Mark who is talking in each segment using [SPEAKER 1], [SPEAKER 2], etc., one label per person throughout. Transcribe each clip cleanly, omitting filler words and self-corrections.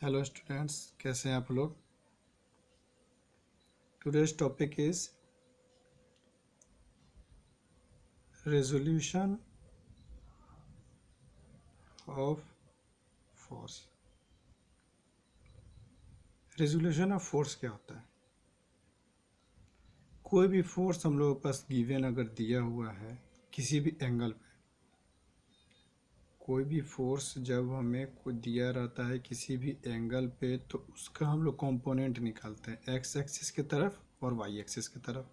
[SPEAKER 1] Hello students, कैसे हैं आप लोग। Today's topic is resolution of force. Resolution of force क्या होता है? कोई भी फोर्स हम लोगों के पास गिवन अगर दिया हुआ है किसी भी एंगल पे, कोई भी फोर्स जब हमें कोई दिया रहता है किसी भी एंगल पे, तो उसका हम लोग कंपोनेंट निकालते हैं एक्स एक्सिस की तरफ और वाई एक्सिस की तरफ।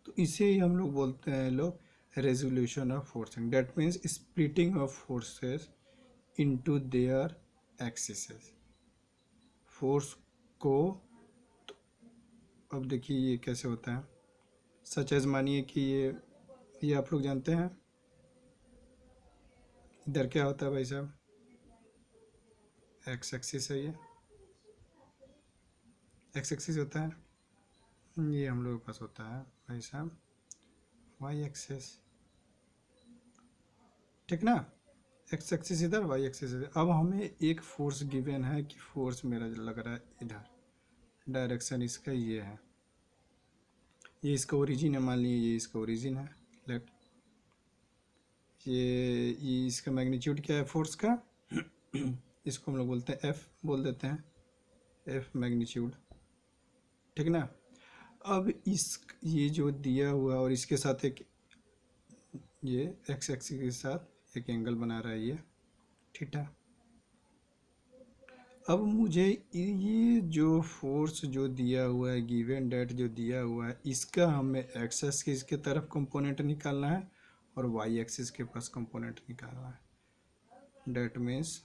[SPEAKER 1] तो इसे ही हम लोग बोलते हैं लोग resolution of forcing. That means splitting of forces into their axis. Force को, अब देखिए ये कैसे होता है। सच एज मानिए कि ये आप लोग जानते हैं इधर क्या होता है भाई साहब, एक्स एक्सिस है, ये एक्स एक्सिस होता है। ये हम लोग के पास होता है भाई साहब वाई एक्सिस, ठीक ना। एक्स एक्सिस इधर, वाई एक्सिस इधर। अब हमें एक फोर्स गिवन है कि फोर्स मेरा जो लग रहा है इधर, डायरेक्शन इसका ये है, ये इसका ओरिजिन है, मान लीजिए ये इसका ओरिजिन है लेफ्ट। ये इसका मैग्नीट्यूड क्या है फोर्स का इसको हम लोग बोलते हैं एफ, बोल देते हैं एफ मैग्नीट्यूड, ठीक ना। अब इस ये जो दिया हुआ और इसके साथ एक ये एक्स एक्सिस के साथ एक एंगल बना रहा है ये थीटा। अब मुझे ये जो फोर्स जो दिया हुआ है गिवन डेट जो दिया हुआ है, इसका हमें एक्स एक्सिस की तरफ कंपोनेंट निकालना है और वाई एक्सिस के पास कंपोनेंट निकालना है। डेट मीन्स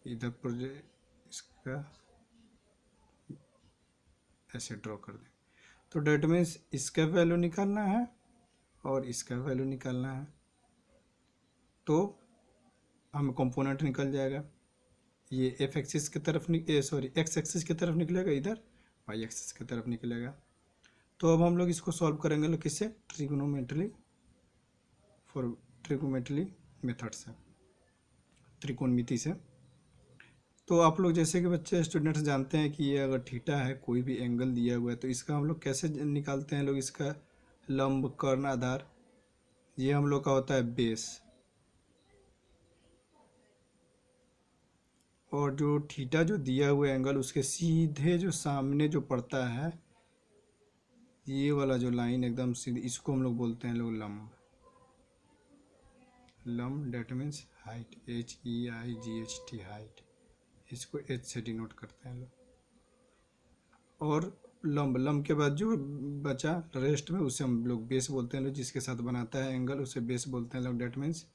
[SPEAKER 1] इधर पर इसका ऐसे ड्रॉ कर दें, तो डेट मीन्स इसका वैल्यू निकालना है और इसका वैल्यू निकालना है, तो हमें कंपोनेंट निकल जाएगा। ये एफ एक्सिस की तरफ सॉरी एक्स एक्सिस की तरफ निकलेगा, इधर वाई एक्सिस की तरफ निकलेगा। तो अब हम लोग इसको सॉल्व करेंगे लोग किससे, ट्रिगोनोमेट्री मेथड से, त्रिकोणमिति से। तो आप लोग जैसे कि बच्चे स्टूडेंट्स जानते हैं कि ये अगर थीटा है, कोई भी एंगल दिया हुआ है, तो इसका हम लोग कैसे निकालते हैं लोग, इसका लंब कर्ण आधार, ये हम लोग का होता है बेस। और जो थीटा जो दिया हुआ एंगल उसके सीधे जो सामने जो पड़ता है, ये वाला जो लाइन एकदम सीधी, इसको हम लोग बोलते हैं लोग लंब। लंब that means height, HEIGHT height, इसको H से डिनोट करते हैं लोग। और लंब, लंब के बाद जो बचा रेस्ट में उसे हम लोग बेस बोलते हैं लोग, जिसके साथ बनाता है एंगल उसे बेस बोलते हैं लोग। डेट मीन्स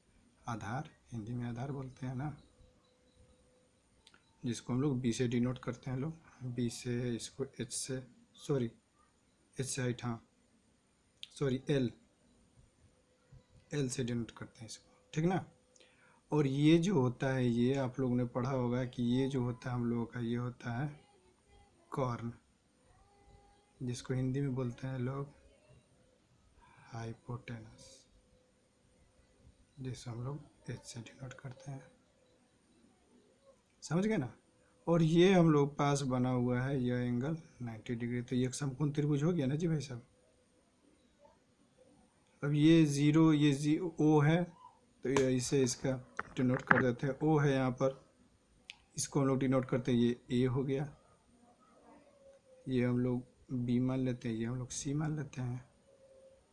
[SPEAKER 1] आधार, हिंदी में आधार बोलते हैं ना, जिसको हम लोग बी से डिनोट करते हैं लोग, बी से, इसको एच से, सॉरी एच से हाइट, हाँ सॉरी एल से डिनोट करते हैं इसको, ठीक ना। और ये जो होता है, ये आप लोगों ने पढ़ा होगा कि ये जो होता है हम लोगों का, ये होता है कॉर्न, जिसको हिंदी में बोलते हैं लोग हाइपोटेनस, जिसे हम लोग एच से डिनोट करते हैं, समझ गए ना। और ये हम लोग पास बना हुआ है यह एंगल 90 डिग्री, तो ये एक समकोण त्रिभुज हो गया ना जी भाई साहब। अब ये ज़ीरो, ये ओ है, तो ये इसे इसका डिनोट कर देते हैं, ओ है यहाँ पर, इसको हम लोग डिनोट करते हैं, ये ए हो गया, ये हम लोग बी मान लेते हैं, ये हम लोग सी मान लेते हैं,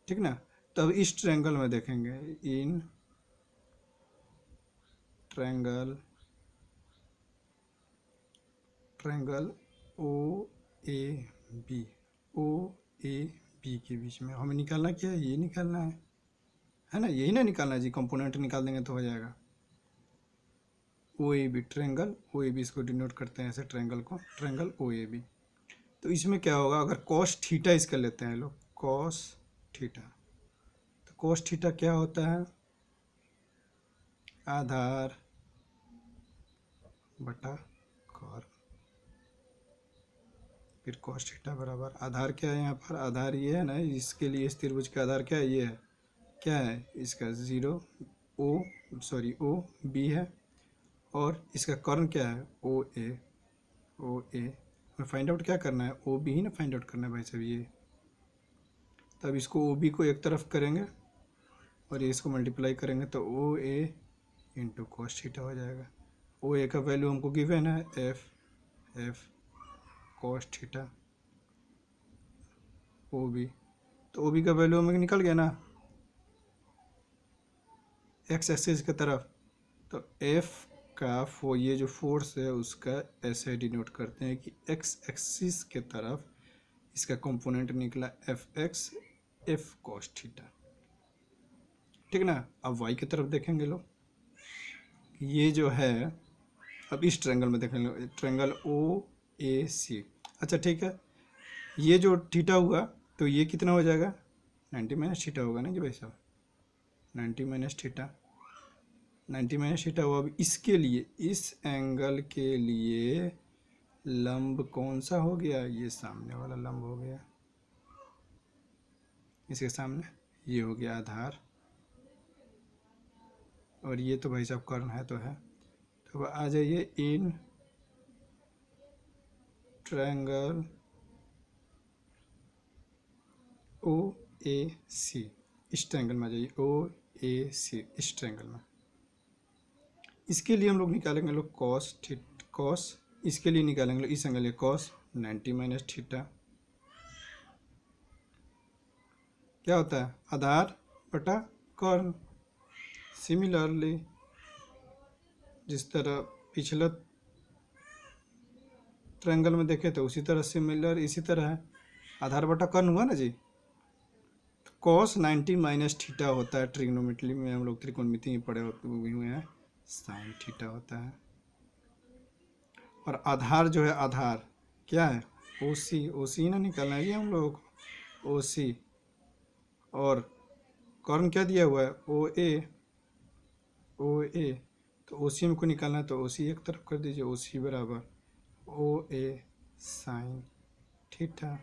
[SPEAKER 1] ठीक ना। तब इस ट्रायंगल में देखेंगे, in triangle O A B, O A B के बीच में हमें निकालना क्या है, ये निकालना है ना, यही ना निकालना है जी, कंपोनेंट निकाल देंगे तो हो जाएगा। O A B, triangle O A B, इसको डिनोट करते हैं ऐसे ट्रायंगल को, ट्रायंगल ओ ए बी। तो इसमें क्या होगा, अगर कॉस थीटा इसका लेते हैं लोग, कॉस थीटा, तो कॉस थीटा क्या होता है, आधार बटा कॉर्न, फिर कॉस थीटा बराबर आधार क्या है यहाँ पर, आधार ये है ना, इसके लिए इस त्रिभुज का आधार क्या है, ये है, क्या है इसका 0 ओ, सॉरी ओ बी है, और इसका कर्ण क्या है ओ ए। ओ ए हमें फाइंड आउट क्या करना है, ओ बी ही ना फाइंड आउट करना है भाई साहब ये। तब इसको ओ बी को एक तरफ करेंगे और ये इसको मल्टीप्लाई करेंगे तो O A into cos theta हो जाएगा। ओ ए का वैल्यू हमको गिवन है F cos theta. O B, तो ओ बी का वैल्यू हमें निकल गया ना एक्स एक्सिस की तरफ। तो एफ का ये जो फोर्स है उसका ऐसे डिनोट करते हैं कि एक्स एक्सिस के तरफ इसका कंपोनेंट निकला F x F cos theta, ठीक ना। अब वाई की तरफ देखेंगे लोग, ये जो है अब इस ट्रायंगल में देखेंगे, ट्रायंगल ओ ए सी। अच्छा ठीक है, ये जो थीटा हुआ तो ये कितना हो जाएगा 90 माइनस थीटा होगा ना जी भाई साहब, 90 माइनस थीटा, 90 माइनस थीटा हुआ। अब इसके लिए इस एंगल के लिए लंब कौन सा हो गया, ये सामने वाला लंब हो गया, इसके सामने ये हो गया आधार, और ये तो भाई साहब कर्ण है तो है। तो आ जाइए इन ट्रायंगल ओ ए सी, इस ट्रायंगल में आ जाइए ओ ए सी, इस ट्रायंगल में। इसके लिए हम लोग निकालेंगे लोग कॉस, इसके लिए निकालेंगे लोग इस एंगल ये कॉस 90 माइनस थीटा क्या होता है आधार बटा कर्ण। सिमिलरली जिस तरह पिछला ट्रायंगल में देखे तो उसी तरह सिमिलर इसी तरह है, आधार बटा कर्ण हुआ ना जी। तो कॉस 90 माइनस थीटा होता है, ट्रिग्नोमेट्री में हम लोग त्रिकोणमिति में पढ़े हुए हैं, साइन थीटा होता है। और आधार जो है आधार क्या है ओ सी, ओ सी ना निकालना है जी हम लोग ओ सी, और कर्ण क्या दिया हुआ है ओ ए, ओ ए, तो ओ सी हमको निकालना है तो ओ सी एक तरफ कर दीजिए, ओ सी बराबर O A sine theta.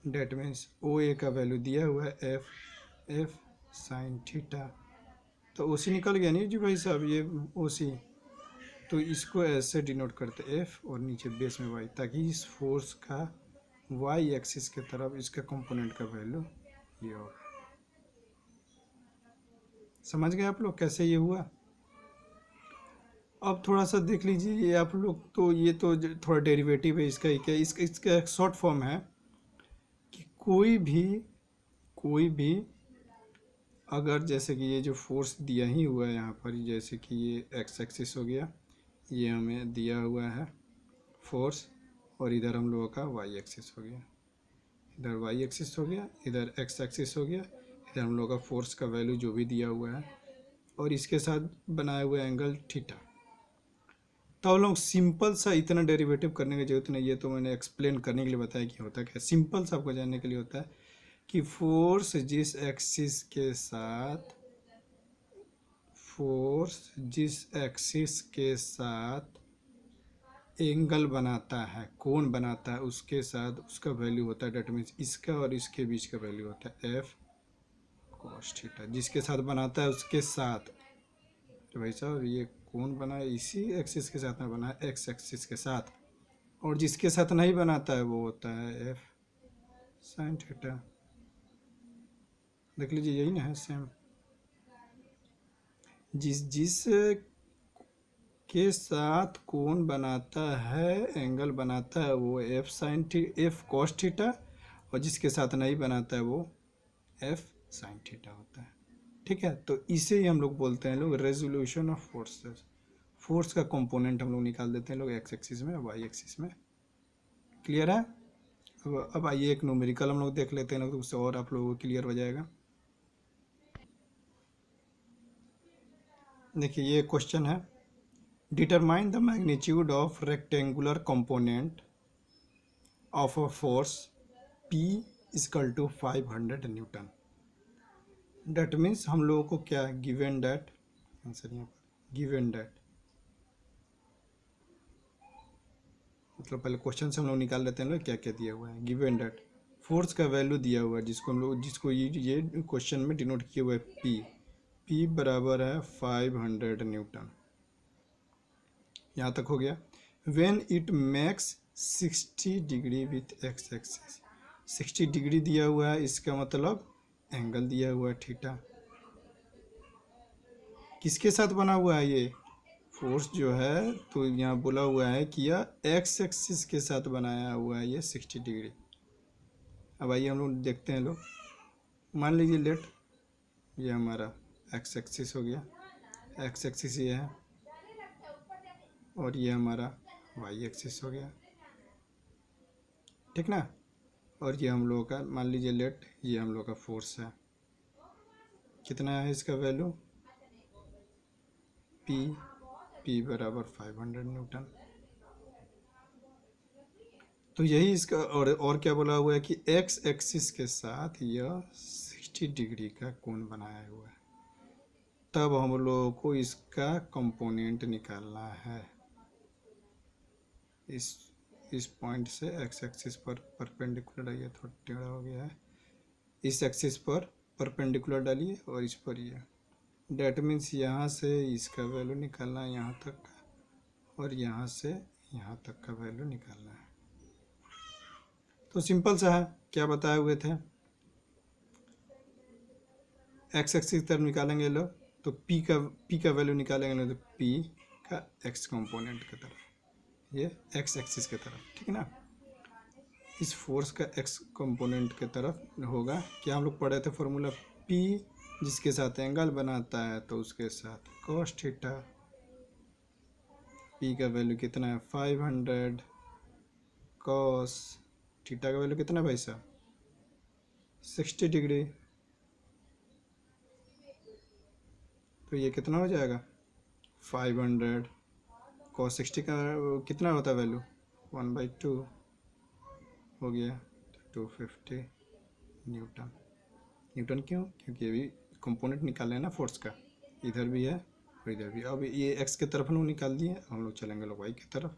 [SPEAKER 1] That means O A का वैल्यू दिया हुआ है एफ साइन थीटा, तो ओ सी निकल गया नहीं जी भाई साहब ये ओ सी। तो इसको ऐसे डिनोट करते एफ और नीचे बेस में वाई, ताकि इस फोर्स का वाई एक्सिस के तरफ इसका कंपोनेंट का वैल्यू ये हो। समझ गए आप लोग कैसे ये हुआ। अब थोड़ा सा देख लीजिए ये आप लोग, तो ये तो थोड़ा डेरिवेटिव है इसका, क्या इसका एक शॉर्ट फॉर्म है कि कोई भी अगर जैसे कि ये जो फोर्स दिया ही हुआ है यहाँ पर, जैसे कि ये एक्स एक्सिस हो गया, ये हमें दिया हुआ है फोर्स, और इधर हम लोगों का वाई एक्सिस हो गया, इधर वाई एक्सिस हो गया, इधर एक्स एक्सिस हो गया, इधर हम लोगों का फोर्स का वैल्यू जो भी दिया हुआ है, और इसके साथ बनाए हुए एंगल थीटा। तो हम लोग सिंपल सा, इतना डेरिवेटिव करने की जरूरत नहीं, ये तो मैंने एक्सप्लेन करने के लिए बताया कि होता क्या। सिंपल सा आपको जानने के लिए होता है कि फोर्स जिस एक्सिस के साथ एंगल बनाता है, कोण बनाता है, उसके साथ उसका वैल्यू होता है, डेट मीन्स इसका और इसके बीच का वैल्यू होता है एफ कॉस थीटा। जिसके साथ बनाता है उसके साथ, तो भाई साहब ये कोण बना है इसी एक्सिस के साथ में बना है एक्स एक्सिस के साथ, और जिसके साथ नहीं बनाता है वो होता है एफ साइन थीटा। देख लीजिए यही ना है सेम, जिस के साथ कोण बनाता है एंगल बनाता है वो एफ कॉस थीटा, और जिसके साथ नहीं बनाता है वो एफ साइन थीटा होता है। ठीक है, तो इसे ही हम लोग बोलते हैं लोग रेजोल्यूशन ऑफ फोर्सेस। फोर्स का कंपोनेंट हम लोग निकाल देते हैं लोग एक्स एक्सिस में, वाई एक्सिस में। क्लियर है। अब आइए एक न्यूमेरिकल हम लोग देख लेते हैं, तो उससे और आप लोगों को क्लियर हो जाएगा। देखिए ये क्वेश्चन है, determine the magnitude of rectangular component of a force P equal to 500 newton. That means हम लोगों को क्या गिवन डेट, आंसर यहाँ पर गिवन डेट, मतलब पहले क्वेश्चन से हम लोग निकाल लेते हैं लोग क्या क्या दिया हुआ है। गिवन डेट फोर्स का वैल्यू दिया हुआ है, जिसको हम लोग ये क्वेश्चन में डिनोट किया हुआ है P बराबर है 500 न्यूटन। यहाँ तक हो गया। When it makes 60 degree with x axis, 60 degree दिया हुआ है, इसका मतलब एंगल दिया हुआ है थीटा। किसके साथ बना हुआ है ये फोर्स जो है, तो यहाँ बोला हुआ है कि यह एक्स एक्सिस के साथ बनाया हुआ है ये 60 डिग्री। अब आइए हम लोग देखते हैं। लोग मान लीजिए लेट ये हमारा एक्स एक्सिस हो गया, एक्स एक्सिस ये है, और ये हमारा वाई एक्सिस हो गया, ठीक ना। और ये हम लोगों का मान लीजिए लेट ये हम लोग का फोर्स है, कितना है इसका वैल्यू, पी बराबर 500 न्यूटन। तो यही इसका और क्या बोला हुआ है कि एक्स एक्सिस के साथ यह 60 डिग्री का कोण बनाया हुआ है। तब हम लोगों को इसका कंपोनेंट निकालना है। इस पॉइंट से एक्स एक्सिस पर परपेंडिकुलर, ये थोड़ा टेढ़ा हो गया है, इस एक्सिस पर परपेंडिकुलर डालिए और इस पर ये, डेट मीन्स यहाँ से इसका वैल्यू निकालना है यहाँ तक का, और यहाँ से यहाँ तक का वैल्यू निकालना है। तो सिंपल सा है, क्या बताए हुए थे, एक्स एक्सिस की तरफ निकालेंगे लोग तो पी का वैल्यू निकालेंगे लोग, तो पी का एक्स कंपोनेंट की तरफ, ये एक्स एक्सिस की तरफ, ठीक है ना। इस फोर्स का एक्स कंपोनेंट की तरफ होगा। क्या हम लोग पढ़े थे फॉर्मूला, पी जिसके साथ एंगल बनाता है तो उसके साथ कॉस थीटा। पी का वैल्यू कितना है 500, कॉस थीटा का वैल्यू कितना है भाई साहब 60 डिग्री। तो ये कितना हो जाएगा 500 कॉस 60 का कितना होता है वैल्यू 1/2 हो गया, तो 250 न्यूटन। न्यूटन क्यों, क्योंकि ये भी कंपोनेंट निकाले हैं ना फोर्स का, इधर भी है और इधर भी। अब ये एक्स की तरफ हम लोग निकाल दिए, हम लोग चलेंगे लोग वाई की तरफ।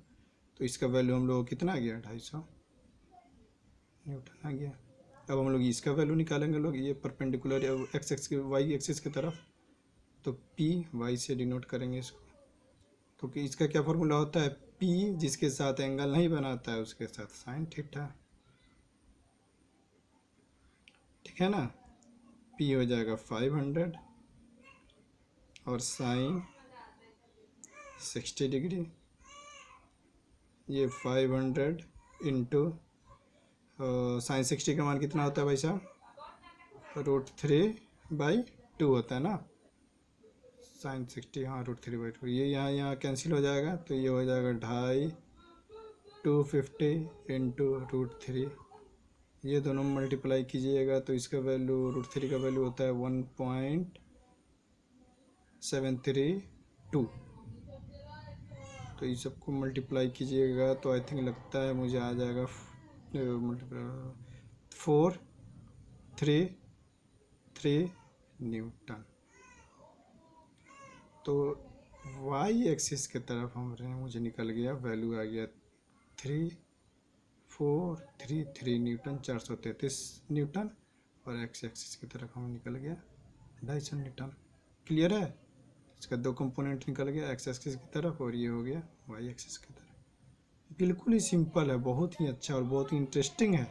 [SPEAKER 1] तो इसका वैल्यू हम लोग कितना आ गया 250 न्यूटन आ गया। अब हम लोग इसका वैल्यू निकालेंगे लोग, ये परपेंडिकुलर एक्स एक्स के वाई एक्सिस की तरफ, तो पी वाई से डिनोट करेंगे इसको। तो कि इसका क्या फॉर्मूला होता है, पी जिसके साथ एंगल नहीं बनाता है उसके साथ साइन थीटा, ठीक है ना। पी हो जाएगा 500 और साइन 60 डिग्री, ये 500 इंटू साइन 60 का मान कितना होता है भाई साहब, √3/2 होता है ना। साइन 60 हाँ √3/2, ये यहाँ कैंसिल हो जाएगा, तो ये हो जाएगा 2.5 250 इंटू √3, ये दोनों मल्टीप्लाई कीजिएगा तो इसका वैल्यू √3 का वैल्यू होता है 1.732। तो ये सबको मल्टीप्लाई कीजिएगा तो आई थिंक लगता है मुझे आ जाएगा 433 न्यूटन। तो वाई एक्सिस की तरफ मुझे निकल गया वैल्यू आ गया 3433 न्यूटन, 433 न्यूटन, और एक्स एक्सिस की तरफ हमें निकल गया 250 न्यूटन। क्लियर है, इसका दो कंपोनेंट निकल गया, एक्स एक्सिस की तरफ और ये हो गया वाई एक्सिस की तरफ। बिल्कुल ही सिंपल है, बहुत ही अच्छा और बहुत ही इंटरेस्टिंग है,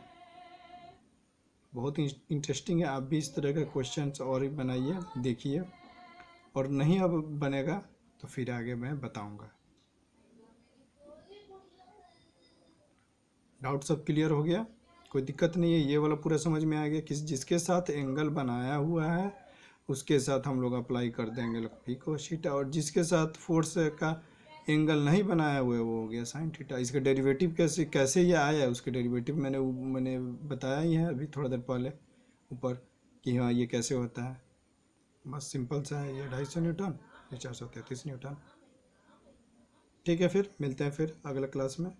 [SPEAKER 1] बहुत ही इंटरेस्टिंग है। आप भी इस तरह के क्वेश्चंस और ही बनाइए, देखिए, और नहीं अब बनेगा तो फिर आगे मैं बताऊंगा। डाउट सब क्लियर हो गया, कोई दिक्कत नहीं है, ये वाला पूरा समझ में आ गया। जिसके साथ एंगल बनाया हुआ है उसके साथ हम लोग अप्लाई कर देंगे पी cos थीटा, और जिसके साथ फोर्स का एंगल नहीं बनाया हुआ है वो हो गया साइन थीटा। इसका डेरिवेटिव कैसे ये आया है, उसके डेरिवेटिव मैंने बताया ही है अभी थोड़ा देर पहले ऊपर कि हाँ ये कैसे होता है। बस सिंपल सा है, ये 250 न्यूटन, ये 433 न्यूटन। ठीक है, फिर मिलते हैं फिर अगला क्लास में।